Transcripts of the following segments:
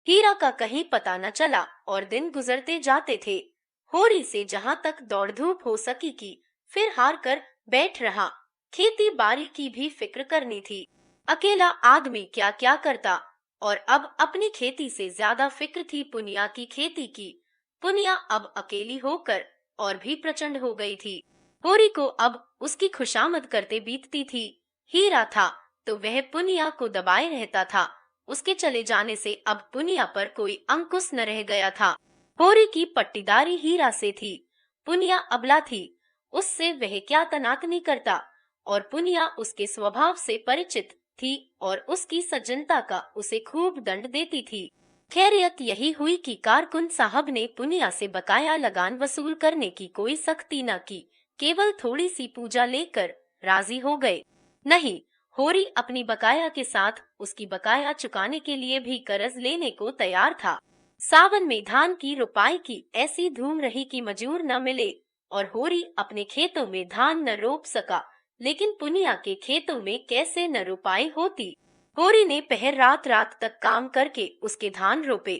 हीरा का कहीं पता न चला और दिन गुजरते जाते थे। होरी से जहां तक दौड़ धूप हो सकी की, फिर हार कर बैठ रहा। खेती बाड़ी की भी फिक्र करनी थी। अकेला आदमी क्या क्या करता। और अब अपनी खेती से ज्यादा फिक्र थी पुनिया की खेती की। पुनिया अब अकेली होकर और भी प्रचंड हो गई थी। होरी को अब उसकी खुशामद करते बीतती थी। हीरा था तो वह पुनिया को दबाए रहता था। उसके चले जाने से अब पुनिया पर कोई अंकुश न रह गया था। होरी की पट्टीदारी हीरा से थी। पुनिया अबला थी, उससे वह क्या तनातनी करता। और पुनिया उसके स्वभाव से परिचित थी और उसकी सज्जनता का उसे खूब दंड देती थी। खैरियत यही हुई कि कारकुन साहब ने पुनिया से बकाया लगान वसूल करने की कोई सख्ती न की, केवल थोड़ी सी पूजा लेकर राजी हो गए। नहीं, होरी अपनी बकाया के साथ उसकी बकाया चुकाने के लिए भी कर्ज लेने को तैयार था। सावन में धान की रुपाई की ऐसी धूम रही कि मजूर न मिले और होरी अपने खेतों में धान न रोप सका। लेकिन पुनिया के खेतों में कैसे न रुपाई होती। होरी ने पहर रात रात तक काम करके उसके धान रोपे।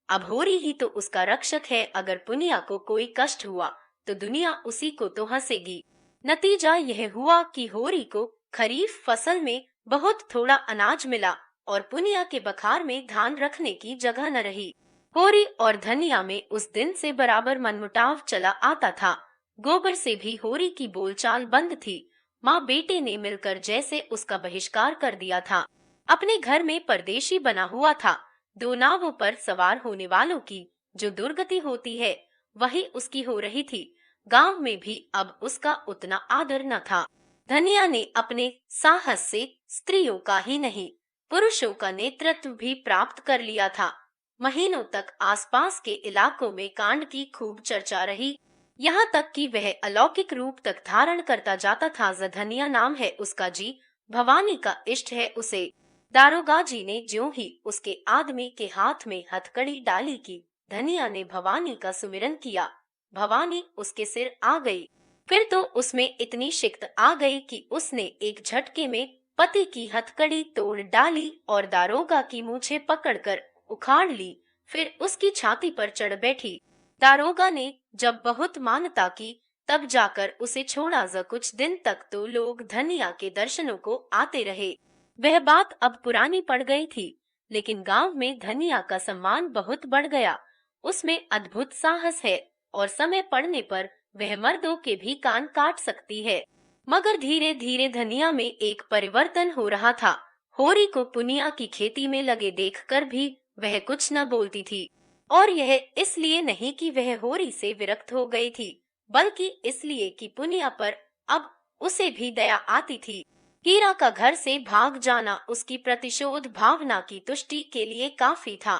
अब होरी ही तो उसका रक्षक है, अगर पुनिया को कोई कष्ट हुआ तो दुनिया उसी को तो हंसेगी। नतीजा यह हुआ कि होरी को खरीफ फसल में बहुत थोड़ा अनाज मिला और पुनिया के बखार में धान रखने की जगह न रही। होरी और धनिया में उस दिन से बराबर मनमुटाव चला आता था। गोबर से भी होरी की बोलचाल बंद थी। माँ बेटे ने मिलकर जैसे उसका बहिष्कार कर दिया था। अपने घर में परदेशी बना हुआ था। दो नावों पर सवार होने वालों की जो दुर्गति होती है, वही उसकी हो रही थी। गांव में भी अब उसका उतना आदर न था। धनिया ने अपने साहस से स्त्रियों का ही नहीं, पुरुषों का नेतृत्व भी प्राप्त कर लिया था। महीनों तक आसपास के इलाकों में कांड की खूब चर्चा रही, यहाँ तक कि वह अलौकिक रूप तक धारण करता जाता था। धनिया नाम है उसका जी, भवानी का इष्ट है उसे। दारोगा जी ने ज्यों ही उसके आदमी के हाथ में हथकड़ी डाली की धनिया ने भवानी का सुमिरन किया, भवानी उसके सिर आ गई। फिर तो उसमें इतनी शिक्त आ गई कि उसने एक झटके में पति की हथकड़ी तोड़ डाली और दारोगा की मूछें पकड़कर उखाड़ ली। फिर उसकी छाती पर चढ़ बैठी। दारोगा ने जब बहुत मानता की तब जाकर उसे छोड़ा। कुछ दिन तक तो लोग धनिया के दर्शनों को आते रहे। वह बात अब पुरानी पड़ गई थी, लेकिन गांव में धनिया का सम्मान बहुत बढ़ गया। उसमें अद्भुत साहस है और समय पड़ने पर वह मर्दों के भी कान काट सकती है। मगर धीरे धीरे धनिया में एक परिवर्तन हो रहा था। होरी को पुनिया की खेती में लगे देखकर भी वह कुछ न बोलती थी। और यह इसलिए नहीं कि वह होरी से विरक्त हो गई थी, बल्कि इसलिए कि पुनिया पर अब उसे भी दया आती थी। हीरा का घर से भाग जाना उसकी प्रतिशोध भावना की तुष्टि के लिए काफी था।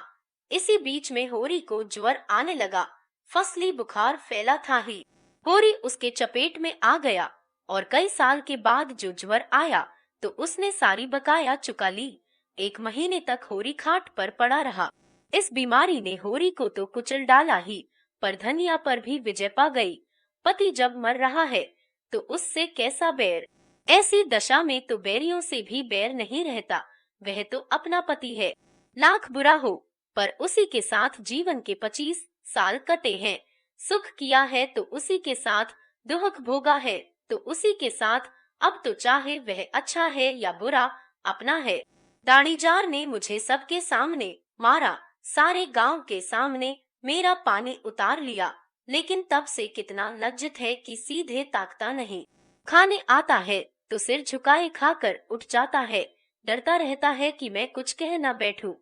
इसी बीच में होरी को ज्वर आने लगा। फसली बुखार फैला था ही। होरी उसके चपेट में आ गया और कई साल के बाद जो ज्वर आया तो उसने सारी बकाया चुका ली। 1 महीने तक होरी खाट पर पड़ा रहा। इस बीमारी ने होरी को तो कुचल डाला ही, पर धनिया पर भी विजय पा गई। पति जब मर रहा है तो उससे कैसा बैर। ऐसी दशा में तो बैरियों से भी बैर नहीं रहता। वह तो अपना पति है। लाख बुरा हो, पर उसी के साथ जीवन के 25 साल कटे हैं। सुख किया है तो उसी के साथ, दुख भोगा है तो उसी के साथ। अब तो चाहे वह अच्छा है या बुरा, अपना है। दाढ़ीजार ने मुझे सबके सामने मारा, सारे गांव के सामने मेरा पानी उतार लिया, लेकिन तब से कितना लज्जित है कि सीधे ताकता नहीं। खाने आता है तो सिर झुकाए खाकर उठ जाता है, डरता रहता है कि मैं कुछ कह न बैठूं।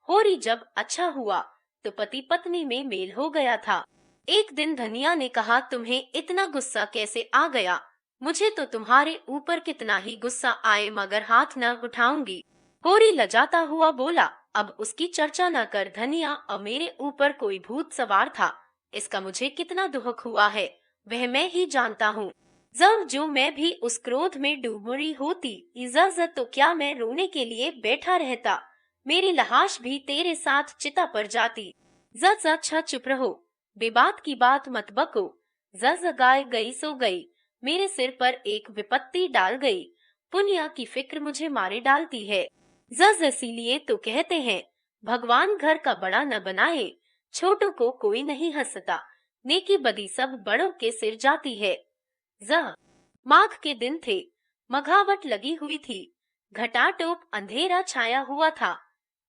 होरी जब अच्छा हुआ तो पति पत्नी में मेल हो गया था। एक दिन धनिया ने कहा, तुम्हें इतना गुस्सा कैसे आ गया? मुझे तो तुम्हारे ऊपर कितना ही गुस्सा आए मगर हाथ न उठाऊंगी। होरी लजाता हुआ बोला, अब उसकी चर्चा न कर धनिया, अब मेरे ऊपर कोई भूत सवार था। इसका मुझे कितना दुख हुआ है वह मैं ही जानता हूँ। जब जो मैं भी उस क्रोध में डूबी होती इजाजत तो क्या मैं रोने के लिए बैठा रहता। मेरी लाश भी तेरे साथ चिता पर जाती। जज अच्छा चुप रहो, बेबात की बात मत बको। जज गाय गई सो गई, मेरे सिर पर एक विपत्ति डाल गई। पुनिया की फिक्र मुझे मारे डालती है। जज इसीलिए तो कहते हैं भगवान घर का बड़ा न बनाए, छोटों को कोई नहीं हंसता, नेकी बदी सब बड़ों के सिर जाती है। ज माघ के दिन थे, मघावट लगी हुई थी, घटाटोप अंधेरा छाया हुआ था।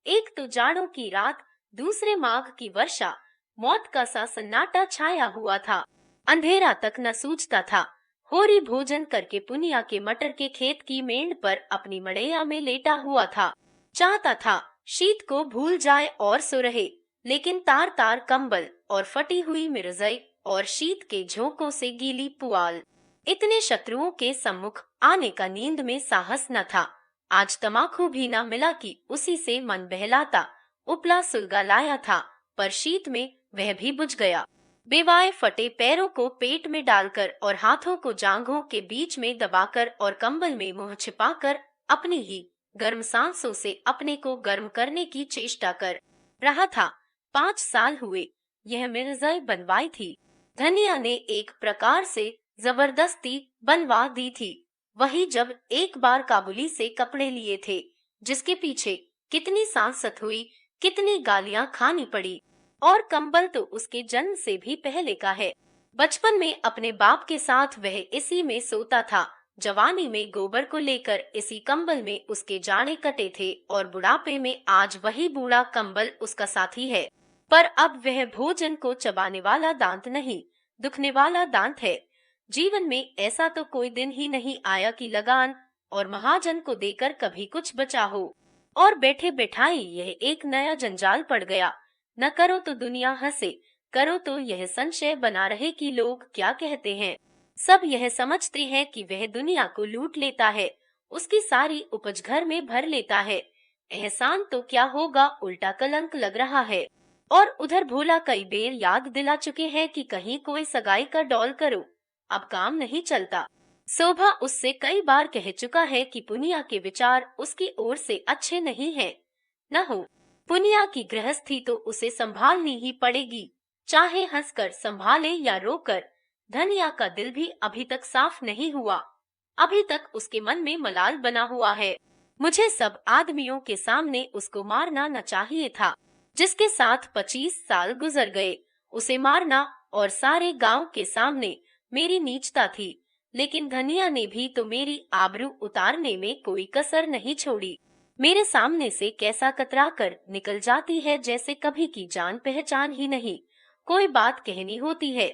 एक तो जाड़ों की रात, दूसरे माघ की वर्षा, मौत का सा सन्नाटा छाया हुआ था। अंधेरा तक न सूझता था। होरी भोजन करके पुनिया के मटर के खेत की मेंढ पर अपनी मड़ैया में लेटा हुआ था। चाहता था शीत को भूल जाए और सो रहे, लेकिन तार तार कंबल और फटी हुई मिर्जई और शीत के झोंकों से गीली पुआल, इतने शत्रुओं के सम्मुख आने का नींद में साहस न था। आज तमाकू भी न मिला कि उसी से मन बहलाता। उपला सुलगा लाया था, पर शीत में वह भी बुझ गया। बेवाए फटे पैरों को पेट में डालकर और हाथों को जांघों के बीच में दबाकर और कंबल में मुंह छिपाकर अपनी ही गर्म सांसों से अपने को गर्म करने की चेष्टा कर रहा था। 5 साल हुए यह मिर्ज़ाई बनवाई थी। धनिया ने एक प्रकार से जबरदस्ती बनवा दी थी। वही जब एक बार काबुली से कपड़े लिए थे, जिसके पीछे कितनी सांसत हुई, कितनी गालियां खानी पड़ी। और कंबल तो उसके जन्म से भी पहले का है। बचपन में अपने बाप के साथ वह इसी में सोता था। जवानी में गोबर को लेकर इसी कंबल में उसके जाने कटे थे और बुढ़ापे में आज वही बूढ़ा कंबल उसका साथी है। पर अब वह भोजन को चबाने वाला दांत नहीं, दुखने वाला दांत है। जीवन में ऐसा तो कोई दिन ही नहीं आया कि लगान और महाजन को देकर कभी कुछ बचा हो, और बैठे बैठाई यह एक नया जंजाल पड़ गया। न करो तो दुनिया हंसे, करो तो यह संशय बना रहे कि लोग क्या कहते हैं। सब यह समझते हैं कि वह दुनिया को लूट लेता है, उसकी सारी उपज घर में भर लेता है। एहसान तो क्या होगा, उल्टा कलंक लग रहा है। और उधर भोला कई बेर याद दिला चुके हैं कि कहीं कोई सगाई का डौल करो, अब काम नहीं चलता। शोभा उससे कई बार कह चुका है कि पुनिया के विचार उसकी ओर से अच्छे नहीं हैं। न हो, पुनिया की गृहस्थी तो उसे संभालनी ही पड़ेगी, चाहे हंसकर संभाले या रोकर। धनिया का दिल भी अभी तक साफ नहीं हुआ, अभी तक उसके मन में मलाल बना हुआ है। मुझे सब आदमियों के सामने उसको मारना न चाहिए था, जिसके साथ 25 साल गुजर गए, उसे मारना, और सारे गांव के सामने मेरी नीचता थी। लेकिन धनिया ने भी तो मेरी आबरू उतारने में कोई कसर नहीं छोड़ी। मेरे सामने से कैसा कतरा कर निकल जाती है, जैसे कभी की जान पहचान ही नहीं। कोई बात कहनी होती है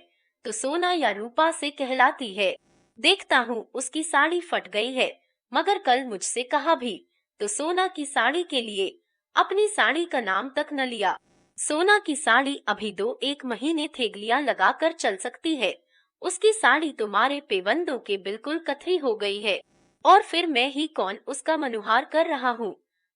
तो सोना या रूपा से कहलाती है। देखता हूँ उसकी साड़ी फट गई है, मगर कल मुझसे कहा भी तो सोना की साड़ी के लिए अपनी साड़ी का नाम तक न लिया। सोना की साड़ी अभी 2-1 महीने थेगलियां लगाकर चल सकती है, उसकी साड़ी तुम्हारे पेवंदों के बिल्कुल कथरी हो गई है। और फिर मैं ही कौन उसका मनुहार कर रहा हूँ।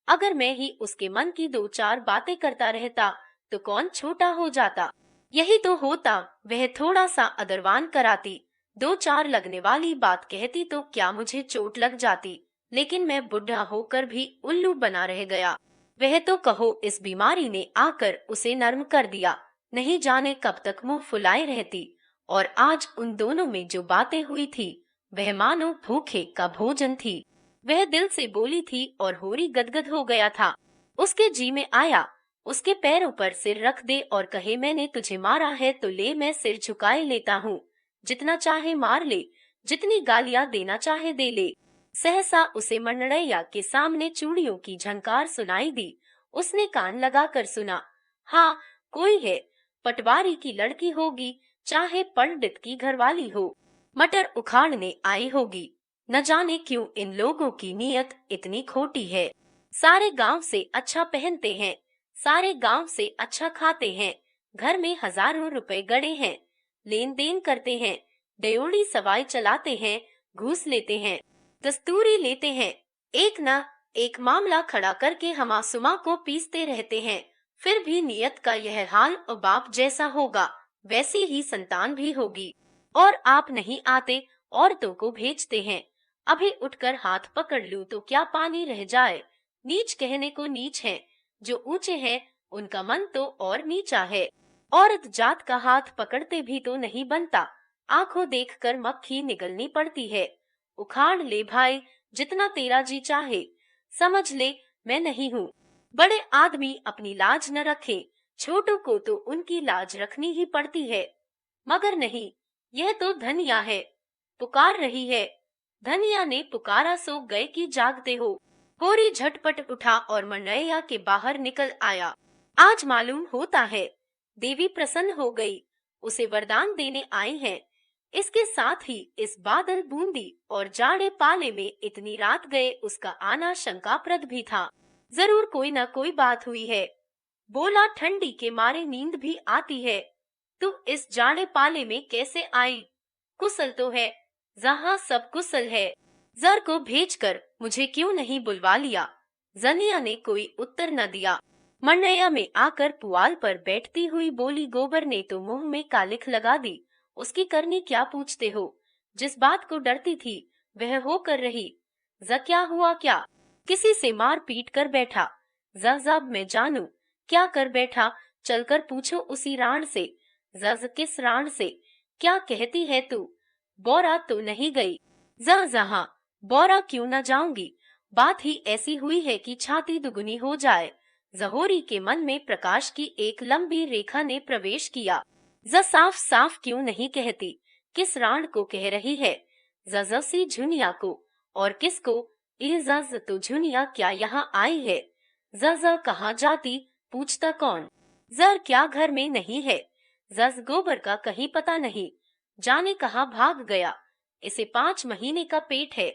अगर मैं ही उसके मन की 2-4 बातें करता रहता तो कौन छोटा हो जाता। यही तो होता, वह थोड़ा सा अदरवान कराती, 2-4 लगने वाली बात कहती तो क्या मुझे चोट लग जाती। लेकिन मैं बुढ़ा होकर भी उल्लू बना रह गया। वह तो कहो इस बीमारी ने आकर उसे नर्म कर दिया, नहीं जाने कब तक मुंह फुलाए रहती। और आज उन दोनों में जो बातें हुई थी, वह मानो भूखे का भोजन थी। वह दिल से बोली थी और होरी गदगद हो गया था। उसके जी में आया उसके पैरों पर सिर रख दे और कहे, मैंने तुझे मारा है तो ले, मैं सिर झुकाए लेता हूँ, जितना चाहे मार ले, जितनी गालियां देना चाहे दे ले। सहसा उसे मंडरैया के सामने चूड़ियों की झनकार सुनाई दी। उसने कान लगाकर सुना। हाँ, कोई है, पटवारी की लड़की होगी, चाहे पंडित की घरवाली हो, मटर उखाड़ने आई होगी। न जाने क्यों इन लोगों की नीयत इतनी खोटी है। सारे गांव से अच्छा पहनते हैं, सारे गांव से अच्छा खाते हैं, घर में हजारों रुपए गड़े हैं, लेन देन करते हैं, ड्योढ़ी सवाई चलाते हैं, घूस लेते हैं, दस्तूरी लेते हैं, एक न एक मामला खड़ा करके हमासुमा को पीसते रहते हैं। फिर भी नियत का यह हाल, और बाप जैसा होगा वैसी ही संतान भी होगी। और आप नहीं आते, औरतों को भेजते हैं। अभी उठकर हाथ पकड़ लूं तो क्या पानी रह जाए। नीच कहने को नीच है, जो ऊंचे हैं उनका मन तो और नीचा है। औरत जात का हाथ पकड़ते भी तो नहीं बनता, आंखों देखकर मक्खी निगलनी पड़ती है। उखाड़ ले भाई, जितना तेरा जी चाहे, समझ ले मैं नहीं हूँ। बड़े आदमी अपनी लाज न रखे, छोटों को तो उनकी लाज रखनी ही पड़ती है। मगर नहीं, यह तो धनिया है, पुकार रही है। धनिया ने पुकारा, सो गए कि जागते हो। होरी झटपट उठा और मन्नैया के बाहर निकल आया। आज मालूम होता है देवी प्रसन्न हो गई, उसे वरदान देने आई है। इसके साथ ही इस बादल बूंदी और जाड़े पाले में इतनी रात गए, उसका आना शंकाप्रद भी था। जरूर कोई न कोई बात हुई है। बोला, ठंडी के मारे नींद भी आती है। तू इस जाड़े पाले में कैसे आई? कुशल तो है? जहाँ सब कुशल है। जर को भेजकर मुझे क्यों नहीं बुलवा लिया? जनिया ने कोई उत्तर न दिया। मन्नैया में आकर पुआल पर बैठती हुई बोली, गोबर ने तो मुंह में कालिख लगा दी। उसकी करनी क्या पूछते हो? जिस बात को डरती थी वह हो कर रही। क्या हुआ? क्या किसी से मार पीट कर बैठा? जब मैं जानू क्या कर बैठा, चलकर पूछो उसी राण से। जज किस राण से? क्या कहती है तू? बोरा तो नहीं गई? जहाँ बोरा क्यों न जाऊंगी, बात ही ऐसी हुई है कि छाती दुगुनी हो जाए। जहोरी के मन में प्रकाश की एक लंबी रेखा ने प्रवेश किया। साफ साफ क्यों नहीं कहती? किस राण को कह रही है? जसी झुनिया को। और किसको? जज तो झुनिया क्या यहाँ आई है? जज कहाँ जाती? पूछता कौन? जर क्या घर में नहीं है? जज गोबर का कहीं पता नहीं, जाने कहाँ भाग गया। इसे 5 महीने का पेट है।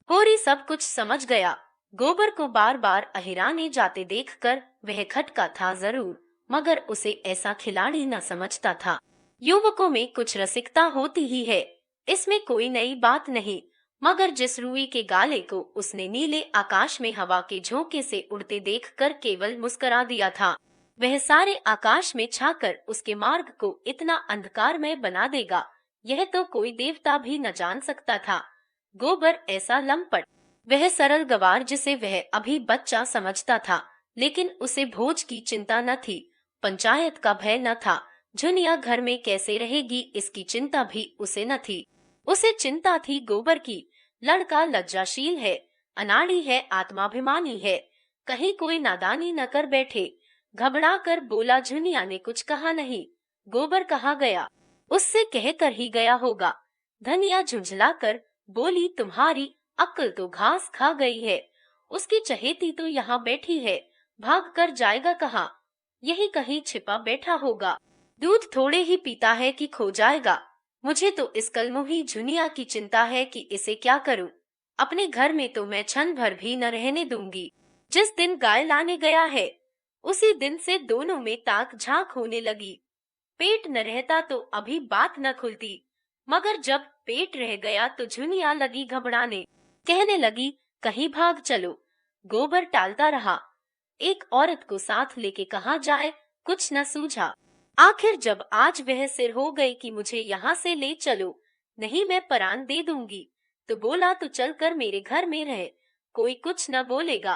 होरी सब कुछ समझ गया। गोबर को बार बार अहिराने जाते देखकर वह खटका था जरूर, मगर उसे ऐसा खिलाड़ी न समझता था। युवकों में कुछ रसिकता होती ही है, इसमें कोई नई बात नहीं। मगर जिस रूई के गाले को उसने नीले आकाश में हवा के झोंके से उड़ते देखकर केवल मुस्कुरा दिया था, वह सारे आकाश में छाकर उसके मार्ग को इतना अंधकारमय बना देगा, यह तो कोई देवता भी न जान सकता था। गोबर ऐसा लंपट, वह सरल गवार जिसे वह अभी बच्चा समझता था, लेकिन उसे भोज की चिंता न थी, पंचायत का भय न था, झुनिया घर में कैसे रहेगी इसकी चिंता भी उसे न थी। उसे चिंता थी गोबर की। लड़का लज्जाशील है, अनाड़ी है, आत्माभिमानी है, कहीं कोई नादानी न कर बैठे। घबरा कर बोला, झुनिया ने कुछ कहा नहीं। गोबर कहाँ गया? उससे कह कर ही गया होगा। धनिया झुंझला कर बोली, तुम्हारी अक्ल तो घास खा गई है। उसकी चहेती तो यहाँ बैठी है, भाग कर जाएगा कहाँ? यही कहीं छिपा बैठा होगा। दूध थोड़े ही पीता है कि खो जाएगा। मुझे तो इस कलमुही झुनिया की चिंता है कि इसे क्या करूं। अपने घर में तो मैं क्षण भर भी न रहने दूंगी। जिस दिन गाय लाने गया है उसी दिन से दोनों में ताक झांक होने लगी। पेट न रहता तो अभी बात न खुलती, मगर जब पेट रह गया तो झुनिया लगी घबराने, कहने लगी, कहीं भाग चलो। गोबर टालता रहा। एक औरत को साथ लेके कहाँ जाए, कुछ न सूझा। आखिर जब आज वह सिर हो गई कि मुझे यहाँ से ले चलो, नहीं मैं परान दे दूंगी, तो बोला, तो चल कर मेरे घर में रह, कोई कुछ न बोलेगा,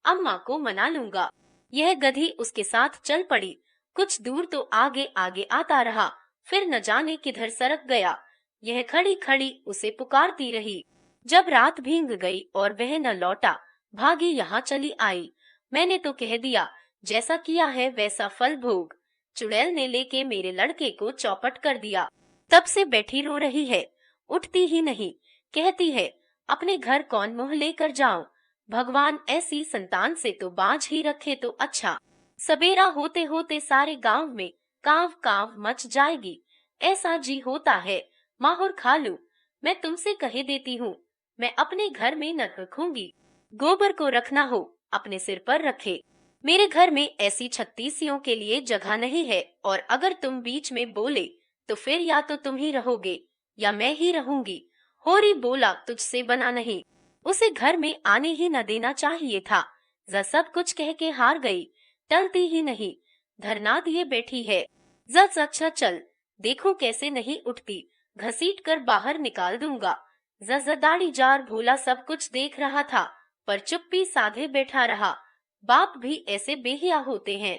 अम्मा को मना लूंगा। यह गधी उसके साथ चल पड़ी। कुछ दूर तो आगे आगे आता रहा, फिर न जाने किधर सरक गया। यह खड़ी खड़ी उसे पुकारती रही। जब रात भीग गई और वह न लौटा, भागी यहाँ चली आई। मैंने तो कह दिया, जैसा किया है वैसा फल भोग। चुड़ैल ने लेके मेरे लड़के को चौपट कर दिया, तब से बैठी रो रही है, उठती ही नहीं। कहती है, अपने घर कौन मुँह लेकर जाऊं? भगवान ऐसी संतान से तो बाज ही रखे तो अच्छा। सवेरा होते होते सारे गांव में काव काव मच जाएगी। ऐसा जी होता है माहुर खा लूं। मैं तुमसे कहे देती हूँ, मैं अपने घर में न रखूंगी। गोबर को रखना हो अपने सिर पर रखे। मेरे घर में ऐसी छत्तीसियों के लिए जगह नहीं है, और अगर तुम बीच में बोले तो फिर या तो तुम ही रहोगे या मैं ही रहूंगी। होरी बोला, तुझसे बना नहीं, उसे घर में आने ही न देना चाहिए था। सब कुछ कह के हार गई, टलती ही नहीं, धरना दिए बैठी है। अच्छा चल, देखो कैसे नहीं उठती, घसीट कर बाहर निकाल दूंगा। दाढ़ी जार भोला सब कुछ देख रहा था, पर चुप्पी साधे बैठा रहा। बाप भी ऐसे बेहिया होते हैं।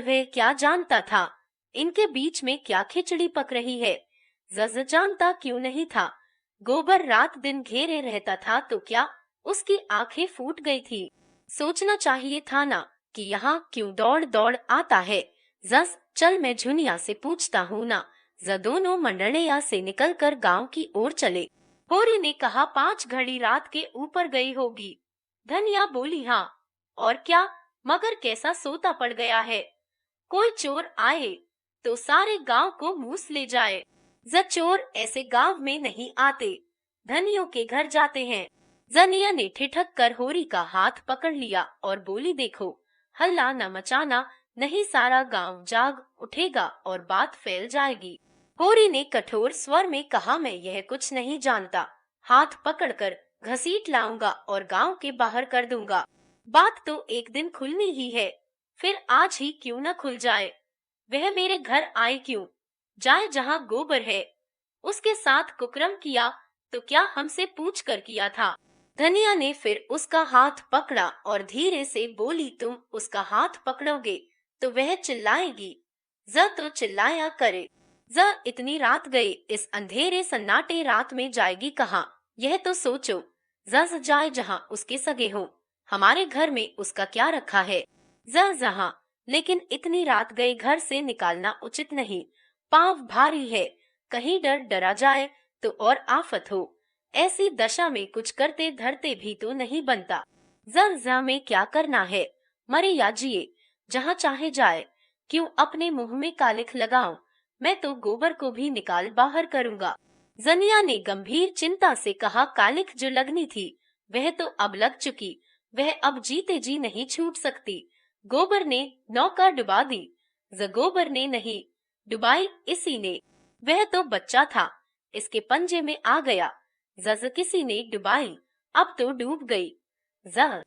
वे क्या जानता था इनके बीच में क्या खिचड़ी पक रही है। जानता क्यों नहीं था, गोबर रात दिन घेरे रहता था तो क्या उसकी आंखें फूट गई थी। सोचना चाहिए था ना कि यहाँ क्यों दौड़ दौड़ आता है। जस चल मैं झुनिया से पूछता हूँ ना। ज दोनों मंडलिया से निकलकर गांव की ओर चले। होरी ने कहा 5 घड़ी रात के ऊपर गई होगी। धनिया बोली हाँ। और क्या, मगर कैसा सोता पड़ गया है। कोई चोर आए तो सारे गांव को मूस ले जाए। ज चोर ऐसे गांव में नहीं आते, धनियों के घर जाते हैं। जनिया ने ठिठक कर होरी का हाथ पकड़ लिया और बोली देखो, हल्ला न मचाना, नहीं सारा गांव जाग उठेगा और बात फैल जाएगी। होरी ने कठोर स्वर में कहा मैं यह कुछ नहीं जानता, हाथ पकड़कर घसीट लाऊंगा और गांव के बाहर कर दूंगा। बात तो एक दिन खुलनी ही है, फिर आज ही क्यों न खुल जाए। वह मेरे घर आए क्यों जाए जहाँ गोबर है। उसके साथ कुकर्म किया तो क्या हमसे पूछ कर किया था। धनिया ने फिर उसका हाथ पकड़ा और धीरे से बोली तुम उसका हाथ पकड़ोगे तो वह चिल्लाएगी। ज तो चिल्लाया करे। ज इतनी रात गई, इस अंधेरे सन्नाटे रात में जाएगी कहाँ, यह तो सोचो। ज जाए जहाँ उसके सगे हो, हमारे घर में उसका क्या रखा है। ज जहाँ, लेकिन इतनी रात गए घर से निकालना उचित नहीं। पाँव भारी है, कहीं डरा जाए तो और आफत हो। ऐसी दशा में कुछ करते धरते भी तो नहीं बनता। ज में क्या करना है, मरे या जिए, जहाँ चाहे जाए, क्यों अपने मुंह में कालिख लगाऊं। मैं तो गोबर को भी निकाल बाहर करूंगा। जनिया ने गंभीर चिंता से कहा कालिख जो लगनी थी वह तो अब लग चुकी, वह अब जीते जी नहीं छूट सकती। गोबर ने नौका डुबा दी। गोबर ने नहीं डुबाई, इसी ने। वह तो बच्चा था, इसके पंजे में आ गया। जज किसी ने डुबाई, अब तो डूब गई। ज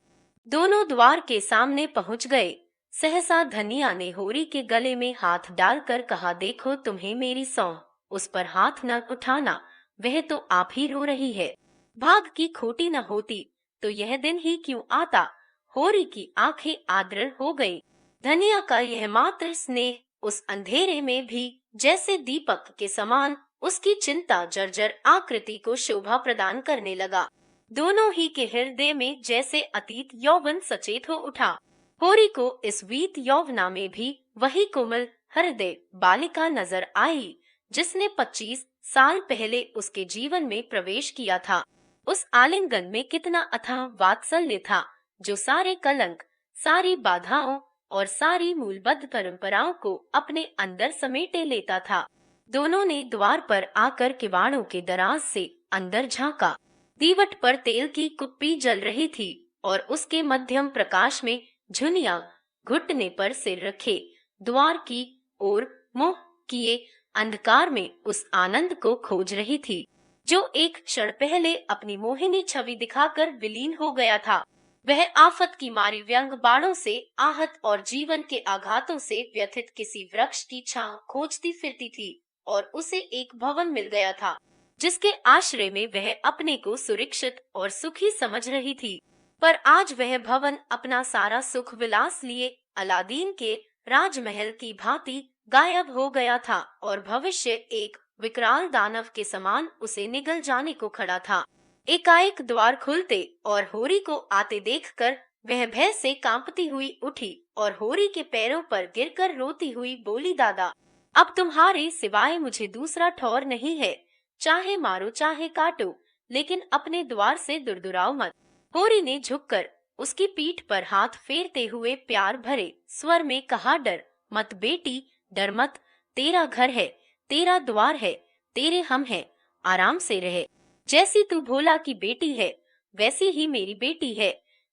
दोनों द्वार के सामने पहुंच गए। सहसा धनिया ने होरी के गले में हाथ डालकर कहा देखो तुम्हें मेरी सौंह, उस पर हाथ न उठाना, वह तो आप ही रो रही है। भाग की खोटी न होती तो यह दिन ही क्यों आता। होरी की आंखें आर्द्र हो गई। धनिया का यह मात्र स्नेह उस अंधेरे में भी जैसे दीपक के समान उसकी चिंता जर्जर आकृति को शोभा प्रदान करने लगा। दोनों ही के हृदय में जैसे अतीत यौवन सचेत हो उठा। होरी को इस वीत यौवना में भी वही कोमल हृदय बालिका नजर आई जिसने 25 साल पहले उसके जीवन में प्रवेश किया था। उस आलिंगन में कितना अथाह वात्सल्य था जो सारे कलंक, सारी बाधाओं और सारी मूलबद्ध परंपराओं को अपने अंदर समेटे लेता था। दोनों ने द्वार पर आकर किवाड़ों के दराज से अंदर झांका। दीवट पर तेल की कुप्पी जल रही थी और उसके मध्यम प्रकाश में झुनिया घुटने पर सिर रखे द्वार की ओर मुंह किए अंधकार में उस आनंद को खोज रही थी जो एक क्षण पहले अपनी मोहिनी छवि दिखाकर विलीन हो गया था। वह आफत की मारी व्यंग बाणों से आहत और जीवन के आघातों से व्यथित किसी वृक्ष की छांव खोजती फिरती थी और उसे एक भवन मिल गया था जिसके आश्रय में वह अपने को सुरक्षित और सुखी समझ रही थी। पर आज वह भवन अपना सारा सुख विलास लिए अलादीन के राजमहल की भांति गायब हो गया था और भविष्य एक विकराल दानव के समान उसे निगल जाने को खड़ा था। एकाएक द्वार खुलते और होरी को आते देखकर वह भय से कांपती हुई उठी और होरी के पैरों पर गिरकर रोती हुई बोली दादा, अब तुम्हारे सिवाय मुझे दूसरा ठौर नहीं है, चाहे मारो चाहे काटो, लेकिन अपने द्वार से दुरदुराओ मत। होरी ने झुककर उसकी पीठ पर हाथ फेरते हुए प्यार भरे स्वर में कहा डर मत बेटी, डर मत, तेरा घर है, तेरा द्वार है, तेरे हम हैं, आराम से रहे। जैसी तू भोला की बेटी है वैसी ही मेरी बेटी है।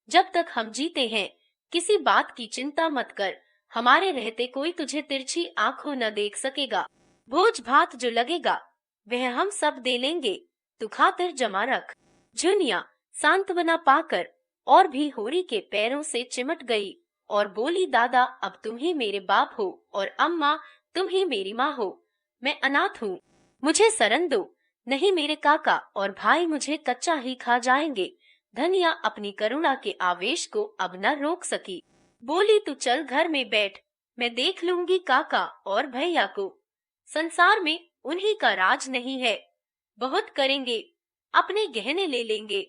जब तक हम जीते हैं किसी बात की चिंता मत कर, हमारे रहते कोई तुझे तिरछी आंखों न देख सकेगा। भोज भात जो लगेगा वह हम सब दे लेंगे, तू खातिर जमा रख। झुनिया सांत्वना पाकर और भी होरी के पैरों से चिमट गई और बोली दादा अब तुम ही मेरे बाप हो और अम्मा तुम ही मेरी माँ हो। मैं अनाथ हूँ, मुझे शरण दो, नहीं मेरे काका और भाई मुझे कच्चा ही खा जाएंगे। धनिया अपनी करुणा के आवेश को अब न रोक सकी, बोली तू चल घर में बैठ, मैं देख लूंगी काका और भैया को। संसार में उन्हीं का राज नहीं है, बहुत करेंगे, अपने गहने ले लेंगे,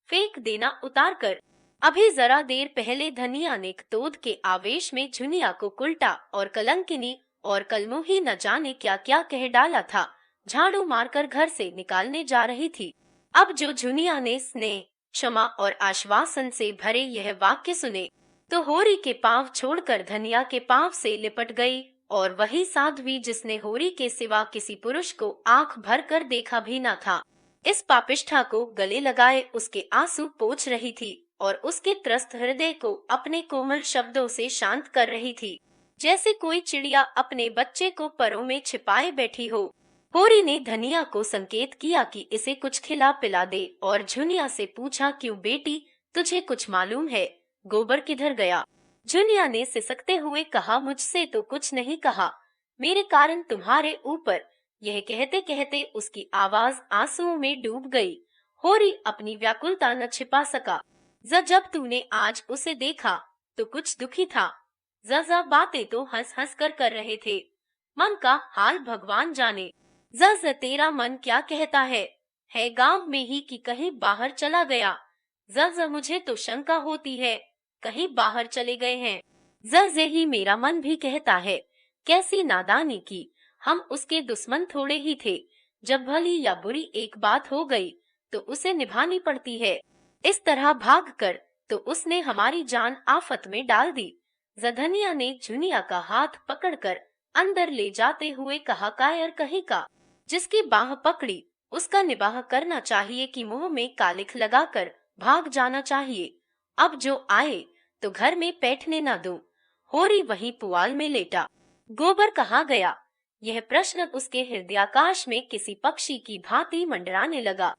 फेंक देना उतार कर। अभी जरा देर पहले धनिया ने क्रोध के आवेश में झुनिया को उल्टा और कलंकिनी और कलमुही न जाने क्या क्या कह डाला था। झाड़ू मारकर घर से निकालने जा रही थी। अब जो झुनिया ने स्नेह, क्षमा और आश्वासन से भरे यह वाक्य सुने तो होरी के पांव छोड़कर धनिया के पांव से लिपट गई। और वही साध्वी जिसने होरी के सिवा किसी पुरुष को आंख भर कर देखा भी न था, इस पापिष्ठा को गले लगाए उसके आंसू पोंछ रही थी और उसके त्रस्त हृदय को अपने कोमल शब्दों से शांत कर रही थी, जैसे कोई चिड़िया अपने बच्चे को परों में छिपाए बैठी हो। होरी ने धनिया को संकेत किया कि इसे कुछ खिला पिला दे और झुनिया से पूछा, क्यों बेटी, तुझे कुछ मालूम है? गोबर किधर गया? झुनिया ने सिसकते हुए कहा, मुझसे तो कुछ नहीं कहा, मेरे कारण तुम्हारे ऊपर। यह कहते कहते उसकी आवाज आंसुओं में डूब गई। होरी अपनी व्याकुलता न छिपा सका। जब तूने आज उसे देखा तो कुछ दुखी था। जजा बातें तो हंस हंस कर रहे थे, मन का हाल भगवान जाने। जज तेरा मन क्या कहता है गांव में ही कि कहीं बाहर चला गया? जज मुझे तो शंका होती है, कहीं बाहर चले गए हैं। जज यही मेरा मन भी कहता है। कैसी नादानी की, हम उसके दुश्मन थोड़े ही थे। जब भली या बुरी एक बात हो गई तो उसे निभानी पड़ती है। इस तरह भागकर तो उसने हमारी जान आफत में डाल दी। धनिया ने झुनिया का हाथ पकड़कर अंदर ले जाते हुए कहा, कायर कहीं का, जिसकी बाह पकड़ी उसका निबाह करना चाहिए कि मुंह में कालिख लगाकर भाग जाना चाहिए। अब जो आए तो घर में बैठने न दो। होरी वहीं पुआल में लेटा। गोबर कहाँ गया? यह प्रश्न उसके हृदयाकाश में किसी पक्षी की भांति मंडराने लगा।